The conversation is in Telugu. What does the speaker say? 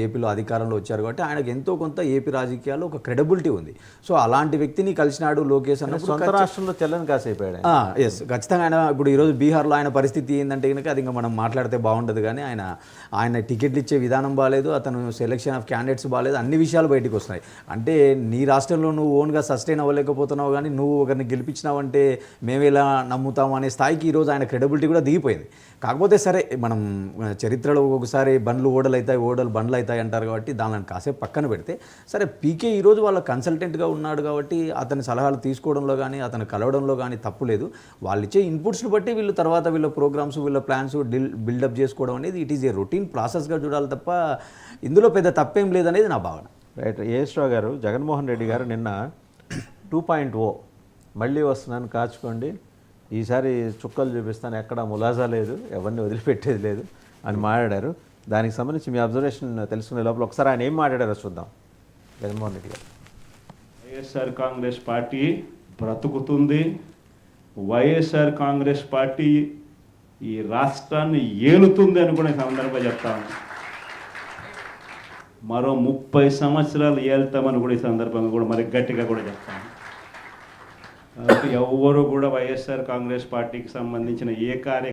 ఏపీలో అధికారంలో వచ్చారు కాబట్టి ఆయనకు ఎంతో కొంత ఏపీ రాజకీయాల్లో ఒక క్రెడిబిలిటీ ఉంది. సో అలాంటి వ్యక్తిని కలిసినాడు లోకేష్ అన్నప్పుడు సొంత రాష్ట్రంలో చెల్లని కాసేపాడు. ఎస్, ఖచ్చితంగా ఆయన ఇప్పుడు ఈరోజు బీహార్లో ఆయన పరిస్థితి ఏంటంటే కనుక అది ఇంకా మనం మాట్లాడితే బాగుండదు. కానీ ఆయన టికెట్లు ఇచ్చే విధానం బాగాలేదు, అతను సెలెక్షన్ ఆఫ్ క్యాండిడేట్స్ బాగాలేదు, అన్ని విషయాలు బయటకు వస్తున్నాయి. అంటే నీ రాష్ట్రంలో నువ్వు ఓన్గా సస్టైన్ అవ్వలేకపోతున్నావు, కానీ నువ్వు ఒకరిని గెలిపించినావంటే మేము ఎలా నమ్ముతాము అనే స్థాయికి ఈరోజు ఆయన క్రెడిబిలిటీ కూడా దిగిపోయింది. కాకపోతే సరే, మనం చరిత్రలో ఒకసారి బండ్లు ఓడలు అవుతాయి, ఓడలు బండ్లు అవుతాయి అంటారు కాబట్టి దానిని కాసేపు పక్కన పెడితే సరే, పీకే ఈరోజు వాళ్ళ కన్సల్టెంట్గా ఉన్నాడు కాబట్టి అతని సలహాలు తీసుకోవడంలో కానీ అతను కలవడంలో కానీ తప్పు లేదు. వాళ్ళు ఇచ్చే ఇన్పుట్స్ని బట్టి వీళ్ళు తర్వాత వీళ్ళ ప్రోగ్రామ్స్ వీళ్ళ ప్లాన్స్ బిల్డప్ చేసుకోవడం అనేది ఇట్ ఈజ్ ఏ రొటీన్ ప్రాసెస్గా చూడాలి తప్ప ఇందులో పెద్ద తప్పేం లేదనేది నా భావన. రైట్. ఏఎస్రావు గారు, జగన్మోహన్ రెడ్డి గారు నిన్న 2.0 మళ్ళీ వస్తున్నాను కాచుకోండి, ఈసారి చుక్కలు చూపిస్తాను, ఎక్కడ ములాజా లేదు, ఎవరిని వదిలిపెట్టేది లేదు అని మాట్లాడారు. దానికి సంబంధించి మీ అబ్జర్వేషన్ తెలుసుకునే లోపల ఒకసారి ఆయన ఏం మాట్లాడారో చూద్దాం. జగన్మోహన్ రెడ్డి గారు. వైఎస్ఆర్ కాంగ్రెస్ పార్టీ బ్రతుకుతుంది. వైఎస్ఆర్ కాంగ్రెస్ పార్టీ ఈ రాష్ట్రాన్ని ఏలుతుంది అని కూడా సందర్భంగా చెప్తాను. మరో 30 సంవత్సరాలు ఏళ్తామని కూడా ఈ సందర్భంగా కూడా మరి గట్టిగా కూడా చెప్తాను. ఎవరు కూడా వైఎస్ఆర్ కాంగ్రెస్ పార్టీకి సంబంధించిన ఏ